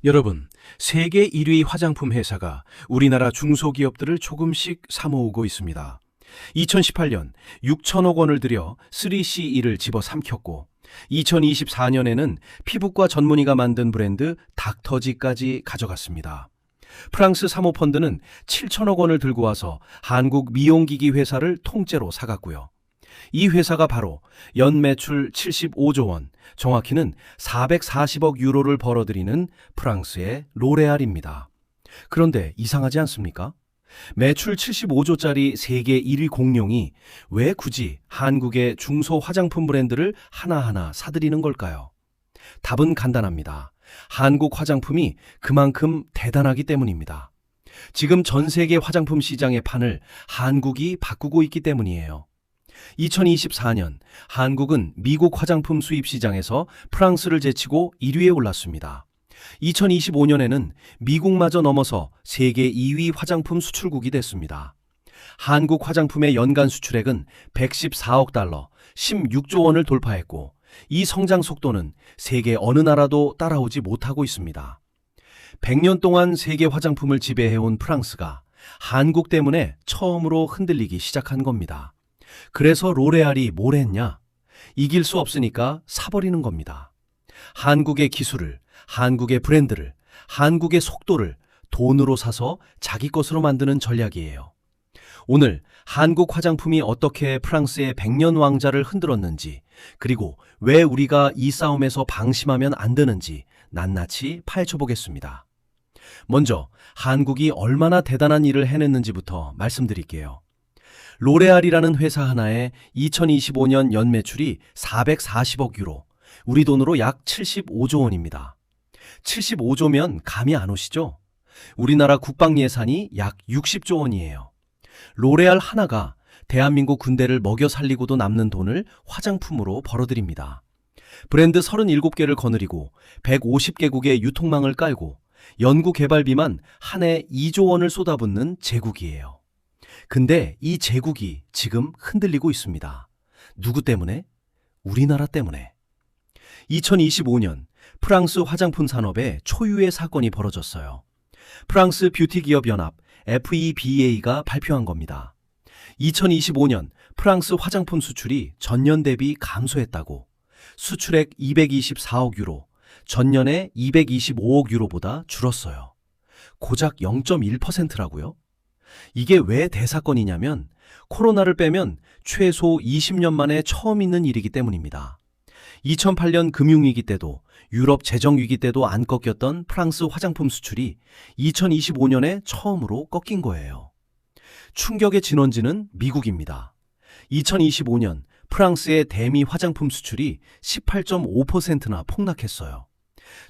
여러분, 세계 1위 화장품 회사가 우리나라 중소기업들을 조금씩 사모으고 있습니다. 2018년 6천억 원을 들여 3CE를 집어삼켰고 2024년에는 피부과 전문의가 만든 브랜드 닥터지까지 가져갔습니다. 프랑스 사모펀드는 7천억 원을 들고 와서 한국 미용기기 회사를 통째로 사갔고요. 이 회사가 바로 연매출 75조 원, 정확히는 440억 유로를 벌어들이는 프랑스의 로레알입니다. 그런데 이상하지 않습니까? 매출 75조짜리 세계 1위 공룡이 왜 굳이 한국의 중소 화장품 브랜드를 하나하나 사들이는 걸까요? 답은 간단합니다. 한국 화장품이 그만큼 대단하기 때문입니다. 지금 전 세계 화장품 시장의 판을 한국이 바꾸고 있기 때문이에요. 2024년 한국은 미국 화장품 수입 시장에서 프랑스를 제치고 1위에 올랐습니다. 2025년에는 미국마저 넘어서 세계 2위 화장품 수출국이 됐습니다. 한국 화장품의 연간 수출액은 114억 달러, 16조 원을 돌파했고 이 성장 속도는 세계 어느 나라도 따라오지 못하고 있습니다. 100년 동안 세계 화장품을 지배해온 프랑스가 한국 때문에 처음으로 흔들리기 시작한 겁니다. 그래서 로레알이 뭘 했냐? 이길 수 없으니까 사버리는 겁니다. 한국의 기술을, 한국의 브랜드를, 한국의 속도를 돈으로 사서 자기 것으로 만드는 전략이에요. 오늘 한국 화장품이 어떻게 프랑스의 100년 왕자를 흔들었는지, 그리고 왜 우리가 이 싸움에서 방심하면 안 되는지 낱낱이 파헤쳐 보겠습니다. 먼저 한국이 얼마나 대단한 일을 해냈는지부터 말씀드릴게요. 로레알이라는 회사 하나의 2025년 연매출이 440억 유로, 우리 돈으로 약 75조 원입니다. 75조면 감이 안 오시죠? 우리나라 국방 예산이 약 60조 원이에요. 로레알 하나가 대한민국 군대를 먹여 살리고도 남는 돈을 화장품으로 벌어들입니다. 브랜드 37개를 거느리고 150개국의 유통망을 깔고 연구개발비만 한 해 2조 원을 쏟아붓는 제국이에요. 근데 이 제국이 지금 흔들리고 있습니다. 누구 때문에? 우리나라 때문에. 2025년 프랑스 화장품 산업에 초유의 사건이 벌어졌어요. 프랑스 뷰티 기업 연합 FEBA가 발표한 겁니다. 2025년 프랑스 화장품 수출이 전년 대비 감소했다고. 수출액 224억 유로, 전년에 225억 유로보다 줄었어요. 고작 0.1%라고요? 이게 왜 대사건이냐면 코로나를 빼면 최소 20년 만에 처음 있는 일이기 때문입니다. 2008년 금융위기 때도 유럽 재정위기 때도 안 꺾였던 프랑스 화장품 수출이 2025년에 처음으로 꺾인 거예요. 충격의 진원지는 미국입니다. 2025년 프랑스의 대미 화장품 수출이 18.5%나 폭락했어요.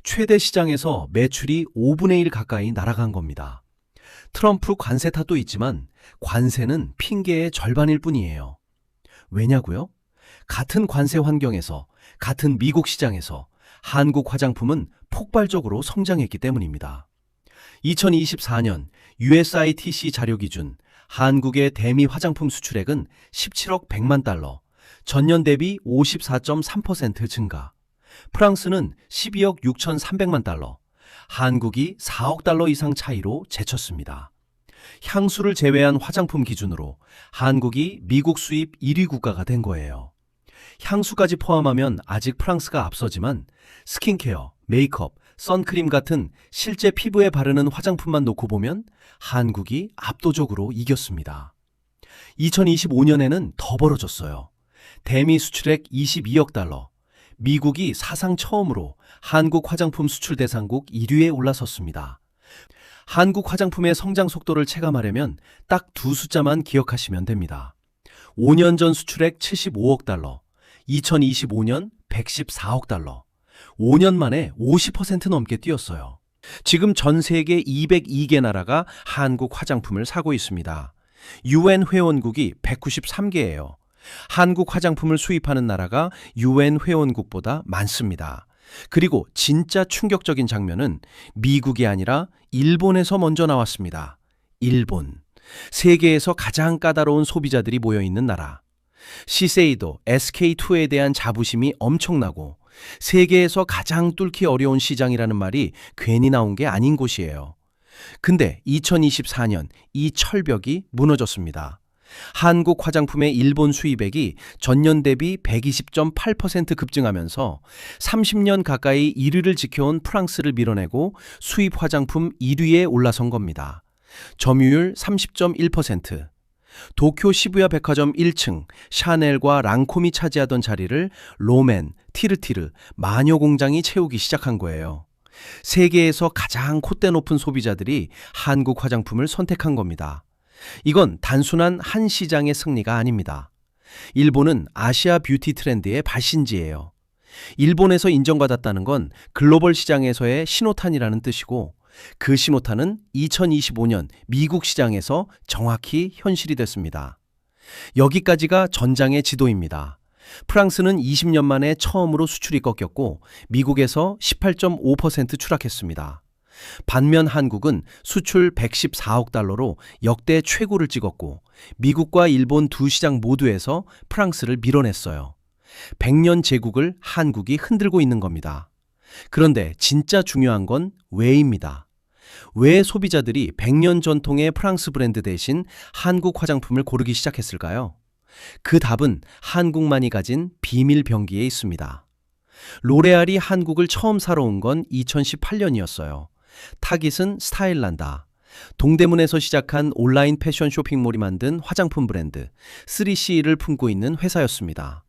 최대 시장에서 매출이 5분의 1 가까이 날아간 겁니다. 트럼프 관세 탓도 있지만 관세는 핑계의 절반일 뿐이에요. 왜냐고요? 같은 관세 환경에서, 같은 미국 시장에서 한국 화장품은 폭발적으로 성장했기 때문입니다. 2024년 USITC 자료 기준 한국의 대미 화장품 수출액은 17억 100만 달러, 전년 대비 54.3% 증가. 프랑스는 12억 6,300만 달러, 한국이 4억 달러 이상 차이로 제쳤습니다. 향수를 제외한 화장품 기준으로 한국이 미국 수입 1위 국가가 된 거예요. 향수까지 포함하면 아직 프랑스가 앞서지만 스킨케어, 메이크업, 선크림 같은 실제 피부에 바르는 화장품만 놓고 보면 한국이 압도적으로 이겼습니다. 2025년에는 더 벌어졌어요. 대미 수출액 22억 달러, 미국이 사상 처음으로 한국 화장품 수출 대상국 1위에 올라섰습니다. 한국 화장품의 성장 속도를 체감하려면 딱 두 숫자만 기억하시면 됩니다. 5년 전 수출액 75억 달러, 2025년 114억 달러, 5년 만에 50% 넘게 뛰었어요. 지금 전 세계 202개 나라가 한국 화장품을 사고 있습니다. UN 회원국이 193개예요. 한국 화장품을 수입하는 나라가 UN 회원국보다 많습니다. 그리고 진짜 충격적인 장면은 미국이 아니라 일본에서 먼저 나왔습니다. 일본. 세계에서 가장 까다로운 소비자들이 모여있는 나라. 시세이도 SK2에 대한 자부심이 엄청나고 세계에서 가장 뚫기 어려운 시장이라는 말이 괜히 나온 게 아닌 곳이에요. 근데 2024년 이 철벽이 무너졌습니다. 한국 화장품의 일본 수입액이 전년 대비 120.8% 급증하면서 30년 가까이 1위를 지켜온 프랑스를 밀어내고 수입 화장품 1위에 올라선 겁니다. 점유율 30.1%. 도쿄 시부야 백화점 1층 샤넬과 랑콤이 차지하던 자리를 로맨, 티르티르, 마녀 공장이 채우기 시작한 거예요. 세계에서 가장 콧대 높은 소비자들이 한국 화장품을 선택한 겁니다. 이건 단순한 한 시장의 승리가 아닙니다. 일본은 아시아 뷰티 트렌드의 발신지예요. 일본에서 인정받았다는 건 글로벌 시장에서의 신호탄이라는 뜻이고, 그 신호탄은 2025년 미국 시장에서 정확히 현실이 됐습니다. 여기까지가 전장의 지도입니다. 프랑스는 20년 만에 처음으로 수출이 꺾였고 미국에서 18.5% 추락했습니다. 반면 한국은 수출 114억 달러로 역대 최고를 찍었고 미국과 일본 두 시장 모두에서 프랑스를 밀어냈어요. 100년 제국을 한국이 흔들고 있는 겁니다. 그런데 진짜 중요한 건 왜입니다. 왜 소비자들이 100년 전통의 프랑스 브랜드 대신 한국 화장품을 고르기 시작했을까요? 그 답은 한국만이 가진 비밀 병기에 있습니다. 로레알이 한국을 처음 사러 온 건 2018년이었어요. 타깃은 스타일난다. 동대문에서 시작한 온라인 패션 쇼핑몰이 만든 화장품 브랜드 3CE를 품고 있는 회사였습니다.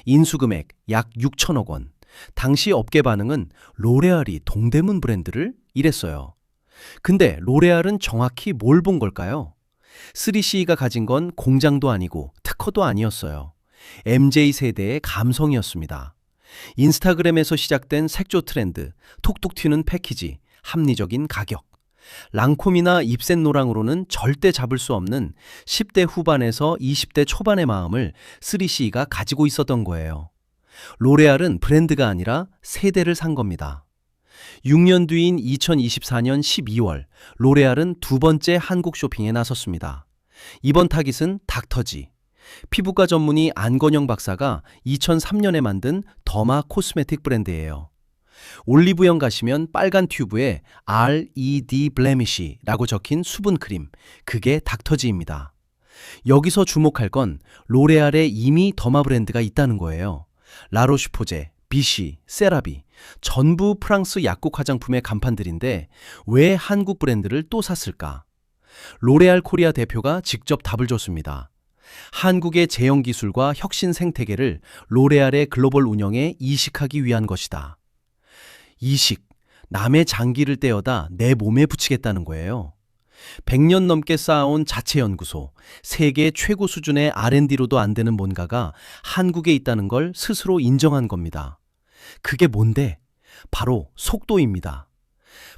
인수금액 약 6천억 원. 당시 업계 반응은 로레알이 동대문 브랜드를? 이랬어요. 근데 로레알은 정확히 뭘 본 걸까요? 3CE가 가진 건 공장도 아니고 특허도 아니었어요. MZ세대의 감성이었습니다. 인스타그램에서 시작된 색조 트렌드, 톡톡 튀는 패키지, 합리적인 가격. 랑콤이나 입센노랑으로는 절대 잡을 수 없는 10대 후반에서 20대 초반의 마음을 3CE가 가지고 있었던 거예요. 로레알은 브랜드가 아니라 세대를 산 겁니다. 6년 뒤인 2024년 12월, 로레알은 두 번째 한국 쇼핑에 나섰습니다. 이번 타깃은 닥터지. 피부과 전문의 안건영 박사가 2003년에 만든 더마 코스메틱 브랜드예요. 올리브영 가시면 빨간 튜브에 RED 블레미쉬라고 적힌 수분 크림, 그게 닥터지입니다. 여기서 주목할 건 로레알에 이미 더마 브랜드가 있다는 거예요. 라로슈포제, 비쉬, 세라비 전부 프랑스 약국 화장품의 간판들인데 왜 한국 브랜드를 또 샀을까? 로레알 코리아 대표가 직접 답을 줬습니다. 한국의 제형 기술과 혁신 생태계를 로레알의 글로벌 운영에 이식하기 위한 것이다. 이식, 남의 장기를 떼어다 내 몸에 붙이겠다는 거예요. 100년 넘게 쌓아온 자체 연구소, 세계 최고 수준의 R&D로도 안 되는 뭔가가 한국에 있다는 걸 스스로 인정한 겁니다. 그게 뭔데? 바로 속도입니다.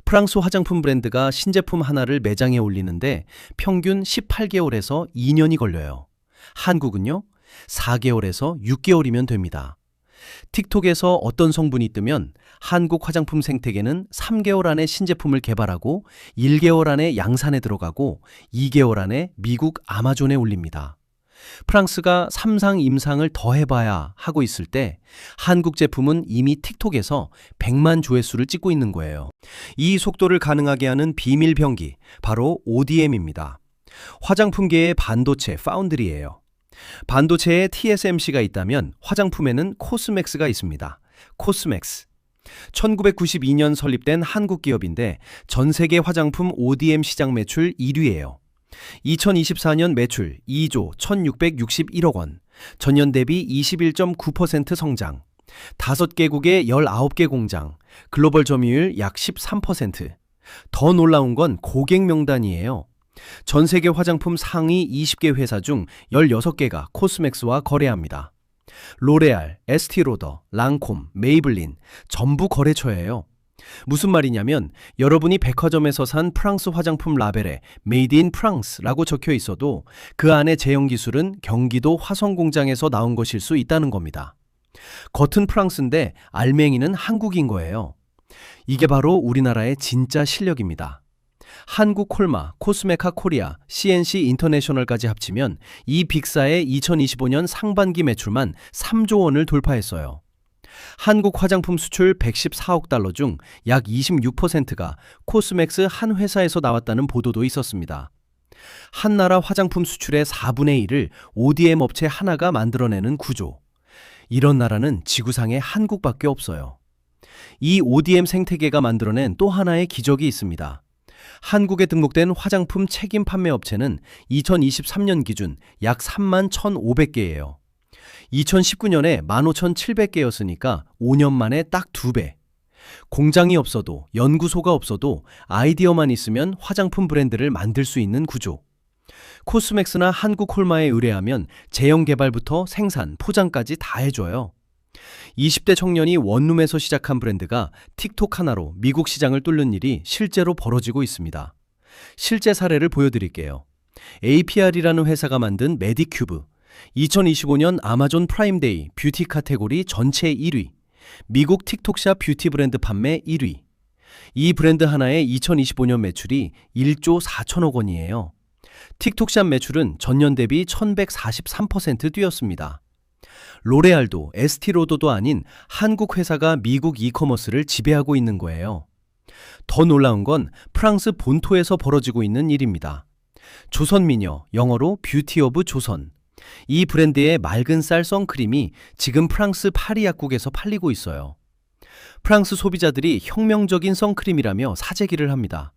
프랑스 화장품 브랜드가 신제품 하나를 매장에 올리는데 평균 18개월에서 2년이 걸려요. 한국은요? 4개월에서 6개월이면 됩니다. 틱톡에서 어떤 성분이 뜨면 한국 화장품 생태계는 3개월 안에 신제품을 개발하고 1개월 안에 양산에 들어가고 2개월 안에 미국 아마존에 올립니다. 프랑스가 3상 임상을 더 해봐야 하고 있을 때 한국 제품은 이미 틱톡에서 100만 조회수를 찍고 있는 거예요. 이 속도를 가능하게 하는 비밀 병기, 바로 ODM입니다. 화장품계의 반도체 파운드리예요. 반도체에 TSMC가 있다면 화장품에는 코스맥스가 있습니다. 코스맥스. 1992년 설립된 한국 기업인데 전 세계 화장품 ODM 시장 매출 1위예요. 2024년 매출 2조 1661억 원, 전년 대비 21.9% 성장, 5개국의 19개 공장, 글로벌 점유율 약 13%. 더 놀라운 건 고객 명단이에요. 전 세계 화장품 상위 20개 회사 중 16개가 코스맥스와 거래합니다. 로레알, 에스티로더, 랑콤, 메이블린 전부 거래처예요. 무슨 말이냐면 여러분이 백화점에서 산 프랑스 화장품 라벨에 메이드 인 프랑스라고 적혀 있어도 그 안에 제형 기술은 경기도 화성 공장에서 나온 것일 수 있다는 겁니다. 겉은 프랑스인데 알맹이는 한국인 거예요. 이게 바로 우리나라의 진짜 실력입니다. 한국 콜마, 코스메카 코리아, CNC 인터내셔널까지 합치면 이 빅사의 2025년 상반기 매출만 3조 원을 돌파했어요. 한국 화장품 수출 114억 달러 중 약 26%가 코스맥스 한 회사에서 나왔다는 보도도 있었습니다. 한 나라 화장품 수출의 4분의 1을 ODM 업체 하나가 만들어내는 구조. 이런 나라는 지구상에 한국밖에 없어요. 이 ODM 생태계가 만들어낸 또 하나의 기적이 있습니다. 한국에 등록된 화장품 책임 판매 업체는 2023년 기준 약 3만 1,500개예요. 2019년에 15,700개였으니까 5년 만에 딱 2배. 공장이 없어도, 연구소가 없어도 아이디어만 있으면 화장품 브랜드를 만들 수 있는 구조. 코스맥스나 한국홀마에 의뢰하면 제형 개발부터 생산, 포장까지 다 해줘요. 20대 청년이 원룸에서 시작한 브랜드가 틱톡 하나로 미국 시장을 뚫는 일이 실제로 벌어지고 있습니다. 실제 사례를 보여드릴게요. APR이라는 회사가 만든 메디큐브, 2025년 아마존 프라임데이 뷰티 카테고리 전체 1위, 미국 틱톡샵 뷰티 브랜드 판매 1위. 이 브랜드 하나의 2025년 매출이 1조 4천억 원이에요. 틱톡샵 매출은 전년 대비 1143% 뛰었습니다. 로레알도 에스티로더도 아닌 한국 회사가 미국 이커머스를 지배하고 있는 거예요. 더 놀라운 건 프랑스 본토에서 벌어지고 있는 일입니다. 조선미녀, 영어로 뷰티 오브 조선. 이 브랜드의 맑은 쌀 선크림이 지금 프랑스 파리 약국에서 팔리고 있어요. 프랑스 소비자들이 혁명적인 선크림이라며 사재기를 합니다.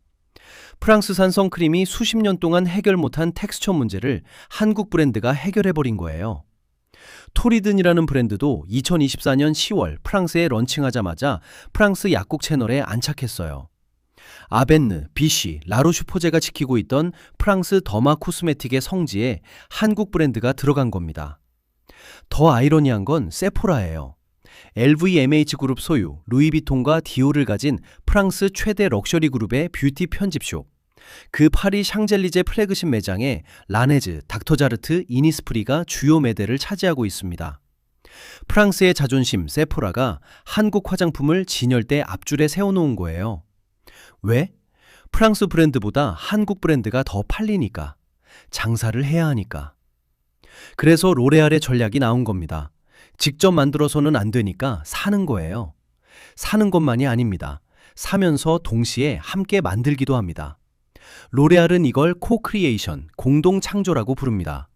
프랑스산 선크림이 수십 년 동안 해결 못한 텍스처 문제를 한국 브랜드가 해결해버린 거예요. 토리든이라는 브랜드도 2024년 10월 프랑스에 런칭하자마자 프랑스 약국 채널에 안착했어요. 아벤느, 비쉬, 라로슈포제가 지키고 있던 프랑스 더마 코스메틱의 성지에 한국 브랜드가 들어간 겁니다. 더 아이러니한 건 세포라예요. LVMH 그룹 소유 루이비통과 디올을 가진 프랑스 최대 럭셔리 그룹의 뷰티 편집숍. 그 파리 샹젤리제 플래그십 매장에 라네즈, 닥터자르트, 이니스프리가 주요 매대를 차지하고 있습니다. 프랑스의 자존심 세포라가 한국 화장품을 진열대 앞줄에 세워놓은 거예요. 왜? 프랑스 브랜드보다 한국 브랜드가 더 팔리니까. 장사를 해야 하니까. 그래서 로레알의 전략이 나온 겁니다. 직접 만들어서는 안 되니까 사는 거예요. 사는 것만이 아닙니다. 사면서 동시에 함께 만들기도 합니다. 로레알은 이걸 코크리에이션, 공동 창조라고 부릅니다.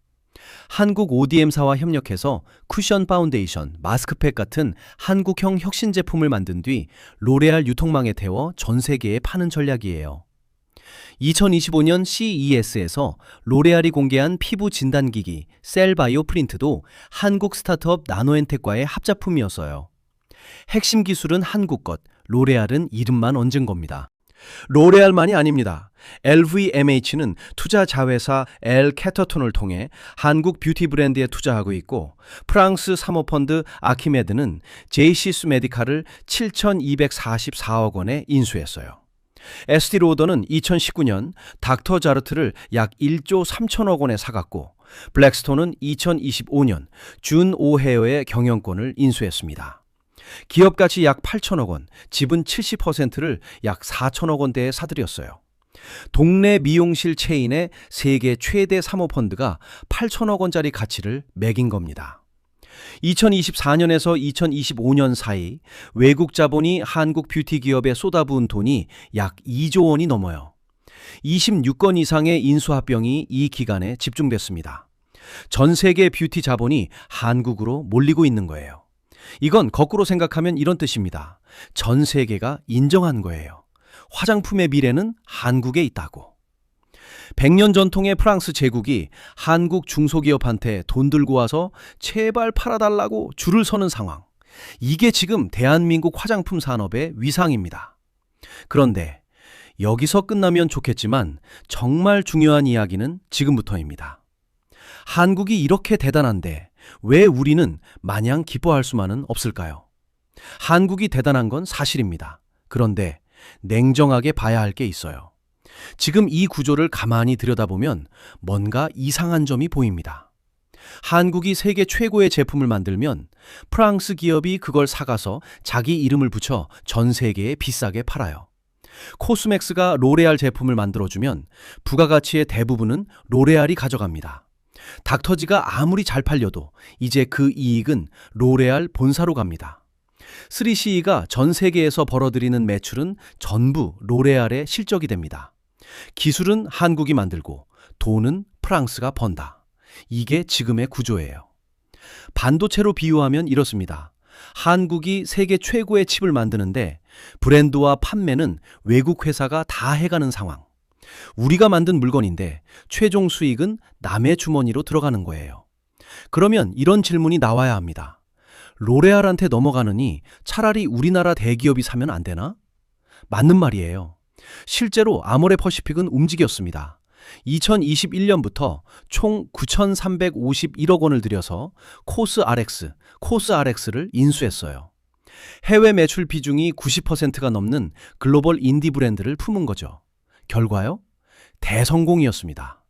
한국 ODM사와 협력해서 쿠션 파운데이션, 마스크팩 같은 한국형 혁신 제품을 만든 뒤 로레알 유통망에 태워 전 세계에 파는 전략이에요. 2025년 CES에서 로레알이 공개한 피부 진단기기 셀바이오 프린트도 한국 스타트업 나노엔텍과의 합작품이었어요. 핵심 기술은 한국 것, 로레알은 이름만 얹은 겁니다. 로레알만이 아닙니다. LVMH는 투자 자회사 엘 캐터톤을 통해 한국 뷰티 브랜드에 투자하고 있고, 프랑스 사모펀드 아키메드는 제이시스 메디칼을 7,244억 원에 인수했어요. 에스티로더는 2019년 닥터자르트를 약 1조 3천억 원에 사갔고, 블랙스톤은 2025년 준 오헤어의 경영권을 인수했습니다. 기업 가치 약 8천억 원, 지분 70%를 약 4천억 원대에 사들였어요. 동네 미용실 체인의 세계 최대 사모펀드가 8천억 원짜리 가치를 매긴 겁니다. 2024년에서 2025년 사이 외국 자본이 한국 뷰티 기업에 쏟아부은 돈이 약 2조 원이 넘어요. 26건 이상의 인수합병이 이 기간에 집중됐습니다. 전 세계 뷰티 자본이 한국으로 몰리고 있는 거예요. 이건 거꾸로 생각하면 이런 뜻입니다. 전 세계가 인정한 거예요. 화장품의 미래는 한국에 있다고. 100년 전통의 프랑스 제국이 한국 중소기업한테 돈 들고 와서 제발 팔아달라고 줄을 서는 상황. 이게 지금 대한민국 화장품 산업의 위상입니다. 그런데 여기서 끝나면 좋겠지만 정말 중요한 이야기는 지금부터입니다. 한국이 이렇게 대단한데 왜 우리는 마냥 기뻐할 수만은 없을까요? 한국이 대단한 건 사실입니다. 그런데 냉정하게 봐야 할 게 있어요. 지금 이 구조를 가만히 들여다보면 뭔가 이상한 점이 보입니다. 한국이 세계 최고의 제품을 만들면 프랑스 기업이 그걸 사가서 자기 이름을 붙여 전 세계에 비싸게 팔아요. 코스맥스가 로레알 제품을 만들어주면 부가가치의 대부분은 로레알이 가져갑니다. 닥터지가 아무리 잘 팔려도 이제 그 이익은 로레알 본사로 갑니다. 3CE가 전 세계에서 벌어들이는 매출은 전부 로레알의 실적이 됩니다. 기술은 한국이 만들고 돈은 프랑스가 번다. 이게 지금의 구조예요. 반도체로 비유하면 이렇습니다. 한국이 세계 최고의 칩을 만드는데 브랜드와 판매는 외국 회사가 다 해가는 상황. 우리가 만든 물건인데 최종 수익은 남의 주머니로 들어가는 거예요. 그러면 이런 질문이 나와야 합니다. 로레알한테 넘어가느니 차라리 우리나라 대기업이 사면 안 되나? 맞는 말이에요. 실제로 아모레퍼시픽은 움직였습니다. 2021년부터 총 9,351억 원을 들여서 코스RX를 인수했어요. 해외 매출 비중이 90%가 넘는 글로벌 인디 브랜드를 품은 거죠. 결과요? 대성공이었습니다.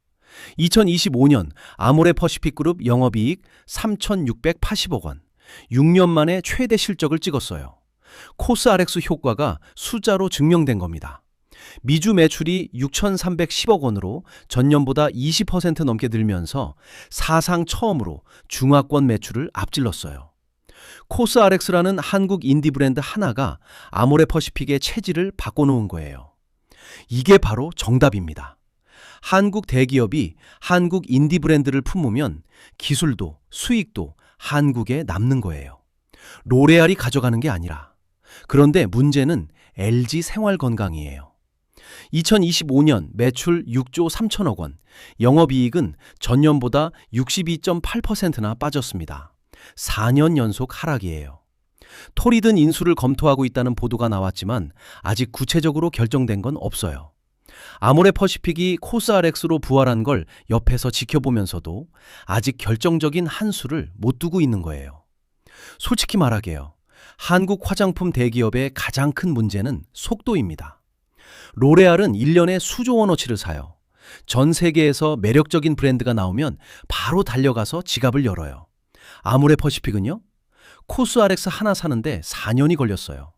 2025년 아모레퍼시픽 그룹 영업이익 3,680억 원, 6년 만에 최대 실적을 찍었어요. 코스RX 효과가 숫자로 증명된 겁니다. 미주 매출이 6,310억 원으로 전년보다 20% 넘게 늘면서 사상 처음으로 중화권 매출을 앞질렀어요. 코스RX라는 한국 인디 브랜드 하나가 아모레퍼시픽의 체질을 바꿔놓은 거예요. 이게 바로 정답입니다. 한국 대기업이 한국 인디 브랜드를 품으면 기술도 수익도 한국에 남는 거예요. 로레알이 가져가는 게 아니라. 그런데 문제는 LG 생활건강이에요. 2025년 매출 6조 3천억 원, 영업이익은 전년보다 62.8%나 빠졌습니다. 4년 연속 하락이에요. 토리든 인수를 검토하고 있다는 보도가 나왔지만 아직 구체적으로 결정된 건 없어요. 아모레퍼시픽이 코스RX로 부활한 걸 옆에서 지켜보면서도 아직 결정적인 한 수를 못 두고 있는 거예요. 솔직히 말하게요. 한국 화장품 대기업의 가장 큰 문제는 속도입니다. 로레알은 1년에 수조 원어치를 사요. 전 세계에서 매력적인 브랜드가 나오면 바로 달려가서 지갑을 열어요. 아모레퍼시픽은요? 코스RX 하나 사는데 4년이 걸렸어요.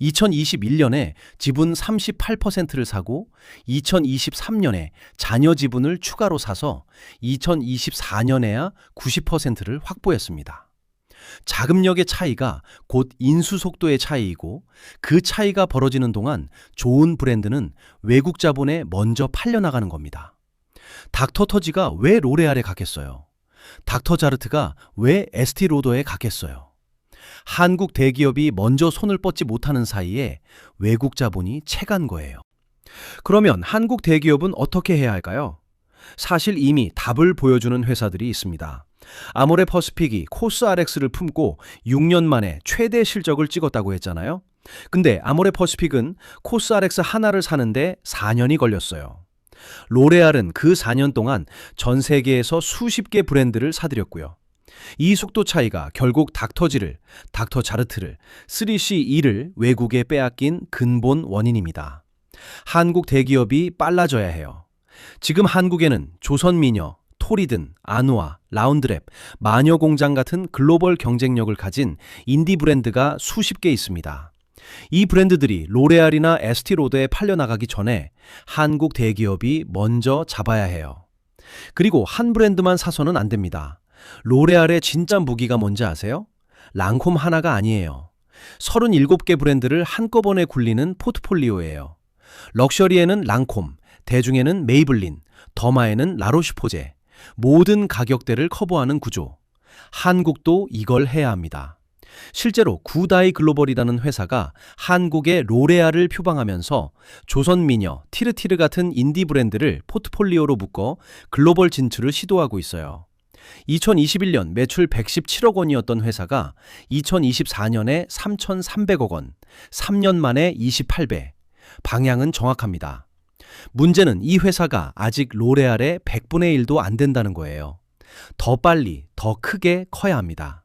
2021년에 지분 38%를 사고 2023년에 잔여 지분을 추가로 사서 2024년에야 90%를 확보했습니다. 자금력의 차이가 곧 인수 속도의 차이이고 그 차이가 벌어지는 동안 좋은 브랜드는 외국 자본에 먼저 팔려나가는 겁니다. 닥터터지가 왜 로레알에 갔겠어요? 닥터자르트가 왜 에스티로더에 갔겠어요? 한국 대기업이 먼저 손을 뻗지 못하는 사이에 외국 자본이 채간 거예요. 그러면 한국 대기업은 어떻게 해야 할까요? 사실 이미 답을 보여주는 회사들이 있습니다. 아모레퍼시픽이 코스RX를 품고 6년 만에 최대 실적을 찍었다고 했잖아요. 근데 아모레퍼시픽은 코스RX 하나를 사는데 4년이 걸렸어요. 로레알은 그 4년 동안 전 세계에서 수십 개 브랜드를 사들였고요. 이 속도 차이가 결국 닥터자르트를, 3CE를 외국에 빼앗긴 근본 원인입니다. 한국 대기업이 빨라져야 해요. 지금 한국에는 조선미녀, 토리든, 아누아, 라운드랩, 마녀공장 같은 글로벌 경쟁력을 가진 인디 브랜드가 수십 개 있습니다. 이 브랜드들이 로레알이나 에스티로더에 팔려나가기 전에 한국 대기업이 먼저 잡아야 해요. 그리고 한 브랜드만 사서는 안 됩니다. 로레알의 진짜 무기가 뭔지 아세요? 랑콤 하나가 아니에요. 37개 브랜드를 한꺼번에 굴리는 포트폴리오예요. 럭셔리에는 랑콤, 대중에는 메이블린, 더마에는 라로슈포제, 모든 가격대를 커버하는 구조. 한국도 이걸 해야 합니다. 실제로 구다이 글로벌이라는 회사가 한국의 로레알을 표방하면서 조선미녀, 티르티르 같은 인디 브랜드를 포트폴리오로 묶어 글로벌 진출을 시도하고 있어요. 2021년 매출 117억 원이었던 회사가 2024년에 3,300억 원, 3년 만에 28배. 방향은 정확합니다. 문제는 이 회사가 아직 로레알의 100분의 1도 안 된다는 거예요. 더 빨리, 더 크게 커야 합니다.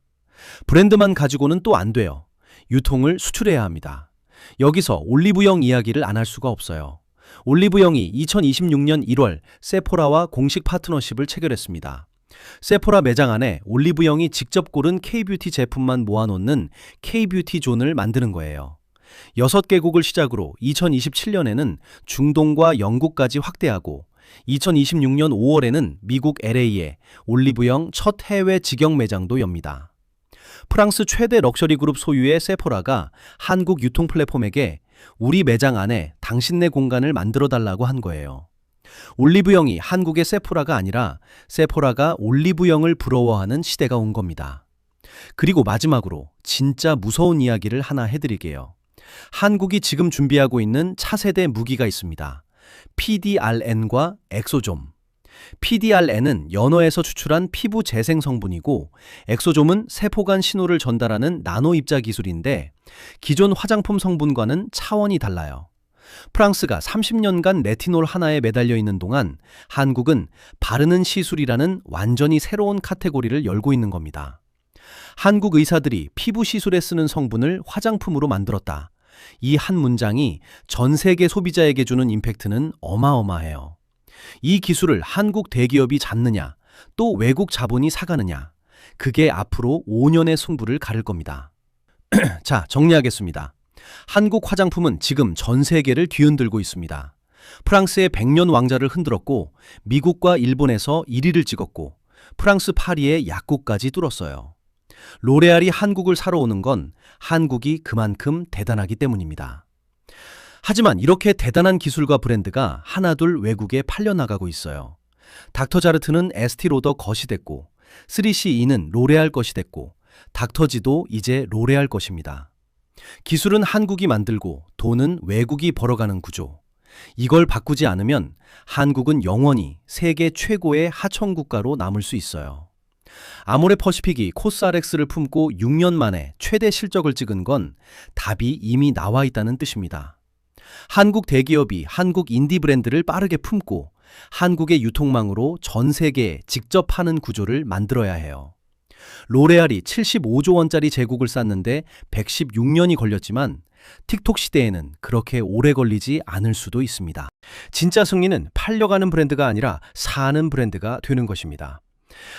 브랜드만 가지고는 또 안 돼요. 유통을 수출해야 합니다. 여기서 올리브영 이야기를 안 할 수가 없어요. 올리브영이 2026년 1월 세포라와 공식 파트너십을 체결했습니다. 세포라 매장 안에 올리브영이 직접 고른 K-뷰티 제품만 모아놓는 K-뷰티 존을 만드는 거예요. 6개국을 시작으로 2027년에는 중동과 영국까지 확대하고 2026년 5월에는 미국 LA에 올리브영 첫 해외 직영 매장도 엽니다. 프랑스 최대 럭셔리 그룹 소유의 세포라가 한국 유통 플랫폼에게 우리 매장 안에 당신네 공간을 만들어달라고 한 거예요. 올리브영이 한국의 세포라가 아니라 세포라가 올리브영을 부러워하는 시대가 온 겁니다. 그리고 마지막으로 진짜 무서운 이야기를 하나 해드릴게요. 한국이 지금 준비하고 있는 차세대 무기가 있습니다. PDRN과 엑소좀. PDRN은 연어에서 추출한 피부 재생 성분이고 엑소좀은 세포간 신호를 전달하는 나노 입자 기술인데 기존 화장품 성분과는 차원이 달라요. 프랑스가 30년간 레티놀 하나에 매달려 있는 동안 한국은 바르는 시술이라는 완전히 새로운 카테고리를 열고 있는 겁니다. 한국 의사들이 피부 시술에 쓰는 성분을 화장품으로 만들었다. 이 한 문장이 전 세계 소비자에게 주는 임팩트는 어마어마해요. 이 기술을 한국 대기업이 잡느냐, 또 외국 자본이 사가느냐, 그게 앞으로 5년의 승부를 가를 겁니다. 자, 정리하겠습니다. 한국 화장품은 지금 전 세계를 뒤흔들고 있습니다. 프랑스의 100년 왕자를 흔들었고 미국과 일본에서 1위를 찍었고 프랑스 파리의 약국까지 뚫었어요. 로레알이 한국을 사러 오는 건 한국이 그만큼 대단하기 때문입니다. 하지만 이렇게 대단한 기술과 브랜드가 하나둘 외국에 팔려나가고 있어요. 닥터자르트는 에스티로더 것이 됐고 3CE는 로레알 것이 됐고 닥터지도 이제 로레알 것입니다. 기술은 한국이 만들고 돈은 외국이 벌어가는 구조. 이걸 바꾸지 않으면 한국은 영원히 세계 최고의 하청국가로 남을 수 있어요. 아모레 퍼시픽이 코스알엑스를 품고 6년 만에 최대 실적을 찍은 건 답이 이미 나와 있다는 뜻입니다. 한국 대기업이 한국 인디 브랜드를 빠르게 품고 한국의 유통망으로 전 세계에 직접 파는 구조를 만들어야 해요. 로레알이 75조 원짜리 제국을 쌓는데 116년이 걸렸지만 틱톡 시대에는 그렇게 오래 걸리지 않을 수도 있습니다. 진짜 승리는 팔려가는 브랜드가 아니라 사는 브랜드가 되는 것입니다.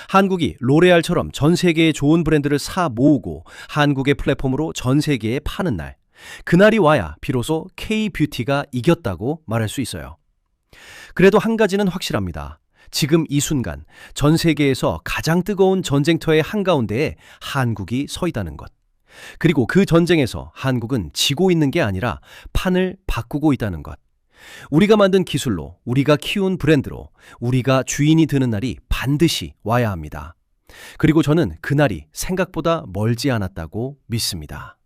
한국이 로레알처럼 전 세계의 좋은 브랜드를 사 모으고 한국의 플랫폼으로 전 세계에 파는 날, 그날이 와야 비로소 K-뷰티가 이겼다고 말할 수 있어요. 그래도 한 가지는 확실합니다. 지금 이 순간 전 세계에서 가장 뜨거운 전쟁터의 한가운데에 한국이 서 있다는 것. 그리고 그 전쟁에서 한국은 지고 있는 게 아니라 판을 바꾸고 있다는 것. 우리가 만든 기술로, 우리가 키운 브랜드로, 우리가 주인이 되는 날이 반드시 와야 합니다. 그리고 저는 그날이 생각보다 멀지 않았다고 믿습니다.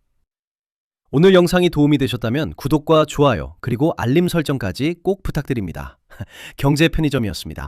오늘 영상이 도움이 되셨다면 구독과 좋아요, 그리고 알림 설정까지 꼭 부탁드립니다. 경제 편의점이었습니다.